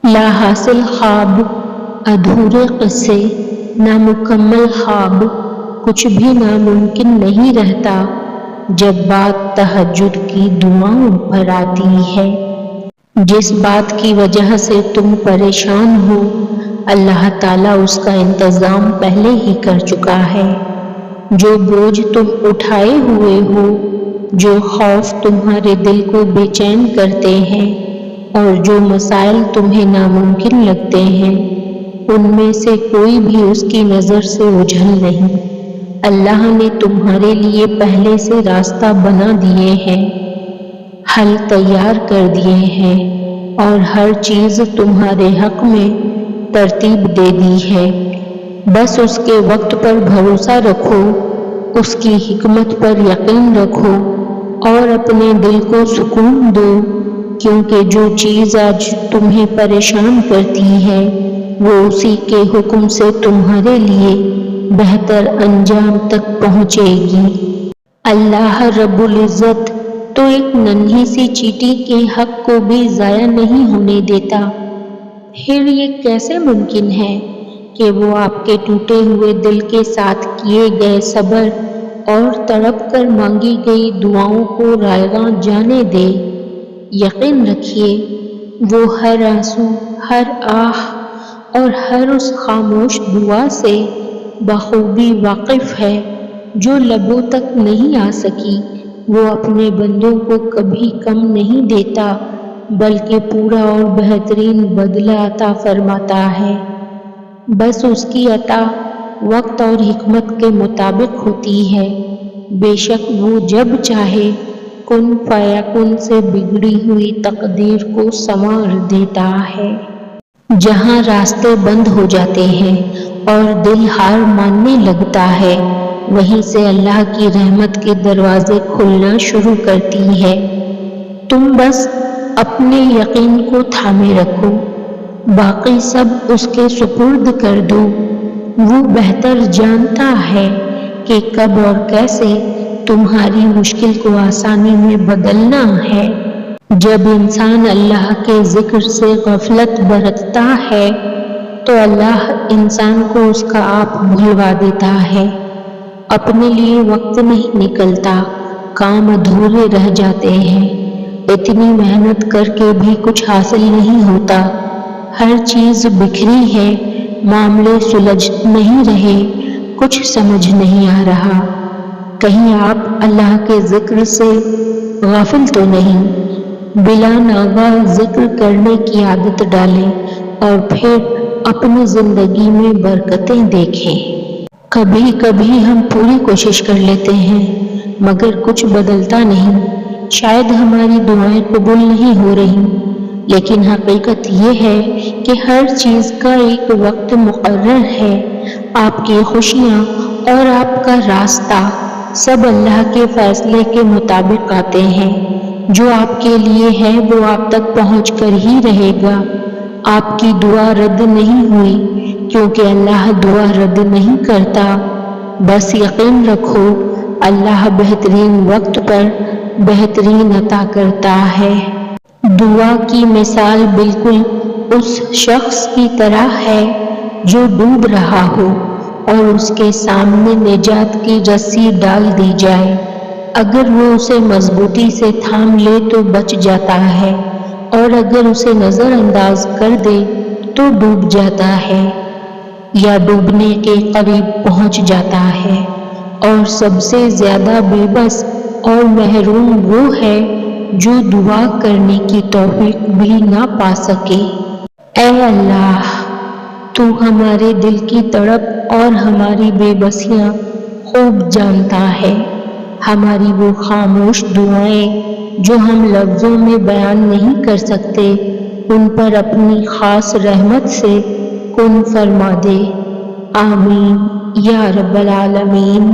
لا حاصل خواب، ادھورے قصے، نامکمل خواب، کچھ بھی ناممکن نہیں رہتا جب بات تہجد کی دعاؤں پر آتی ہے۔ جس بات کی وجہ سے تم پریشان ہو، اللہ تعالیٰ اس کا انتظام پہلے ہی کر چکا ہے۔ جو بوجھ تم اٹھائے ہوئے ہو، جو خوف تمہارے دل کو بے چین کرتے ہیں، اور جو مسائل تمہیں ناممکن لگتے ہیں، ان میں سے کوئی بھی اس کی نظر سے اوجھل نہیں۔ اللہ نے تمہارے لیے پہلے سے راستہ بنا دیے ہیں، حل تیار کر دیے ہیں، اور ہر چیز تمہارے حق میں ترتیب دے دی ہے۔ بس اس کے وقت پر بھروسہ رکھو، اس کی حکمت پر یقین رکھو، اور اپنے دل کو سکون دو، کیونکہ جو چیز آج تمہیں پریشان کرتی ہے وہ اسی کے حکم سے تمہارے لیے بہتر انجام تک پہنچے گی۔ اللہ رب العزت تو ایک ننھی سی چیٹی کے حق کو بھی ضائع نہیں ہونے دیتا۔ پھر یہ کیسے ممکن ہے کہ وہ آپ کے ٹوٹے ہوئے دل کے ساتھ کیے گئے صبر اور تڑپ کر مانگی گئی دعاؤں کو رائیگاں جانے دے؟ یقین رکھیے وہ ہر آنسو، ہر آہ اور ہر اس خاموش دعا سے بخوبی واقف ہے جو لبوں تک نہیں آ سکی۔ وہ اپنے بندوں کو کبھی کم نہیں دیتا بلکہ پورا اور بہترین بدلہ عطا فرماتا ہے۔ بس اس کی عطا وقت اور حکمت کے مطابق ہوتی ہے۔ بے شک وہ جب چاہے کن فیکن سے بگڑی ہوئی تقدیر کو سنوار دیتا ہے۔ جہاں راستے بند ہو جاتے ہیں اور دل ہار ماننے لگتا ہے، وہیں سے اللہ کی رحمت کے دروازے کھلنا شروع کرتی ہے۔ تم بس اپنے یقین کو تھامے رکھو، باقی سب اس کے سپرد کر دو۔ وہ بہتر جانتا ہے کہ کب اور کیسے تمہاری مشکل کو آسانی میں بدلنا ہے۔ جب انسان اللہ کے ذکر سے غفلت برتتا ہے تو اللہ انسان کو اس کا آپ بھلوا دیتا ہے۔ اپنے لیے وقت نہیں نکلتا، کام ادھورے رہ جاتے ہیں، اتنی محنت کر کے بھی کچھ حاصل نہیں ہوتا، ہر چیز بکھری ہے، معاملے سلجھ نہیں رہے، کچھ سمجھ نہیں آ رہا۔ کہیں آپ اللہ کے ذکر سے غافل تو نہیں؟ بلا ناغہ ذکر کرنے کی عادت ڈالیں اور پھر اپنی زندگی میں برکتیں دیکھیں۔ کبھی کبھی ہم پوری کوشش کر لیتے ہیں مگر کچھ بدلتا نہیں، شاید ہماری دعائیں قبول نہیں ہو رہی، لیکن حقیقت یہ ہے کہ ہر چیز کا ایک وقت مقرر ہے۔ آپ کی خوشیاں اور آپ کا راستہ سب اللہ کے فیصلے کے مطابق آتے ہیں۔ جو آپ کے لیے ہے وہ آپ تک پہنچ کر ہی رہے گا۔ آپ کی دعا رد نہیں ہوئی کیونکہ اللہ دعا رد نہیں کرتا۔ بس یقین رکھو اللہ بہترین وقت پر بہترین عطا کرتا ہے۔ دعا کی مثال بالکل اس شخص کی طرح ہے جو ڈوب رہا ہو اور اس کے سامنے نجات کی رسی ڈال دی جائے۔ اگر وہ اسے مضبوطی سے تھام لے تو بچ جاتا ہے، اور اگر اسے نظر انداز کر دے تو ڈوب جاتا ہے یا ڈوبنے کے قریب پہنچ جاتا ہے۔ اور سب سے زیادہ بے بس اور محروم وہ ہے جو دعا کرنے کی توفیق بھی نہ پا سکے۔ اے اللہ، تو ہمارے دل کی تڑپ اور ہماری بے بسیاں خوب جانتا ہے۔ ہماری وہ خاموش دعائیں جو ہم لفظوں میں بیان نہیں کر سکتے، ان پر اپنی خاص رحمت سے کن فرما دے۔ آمین یا رب العالمین۔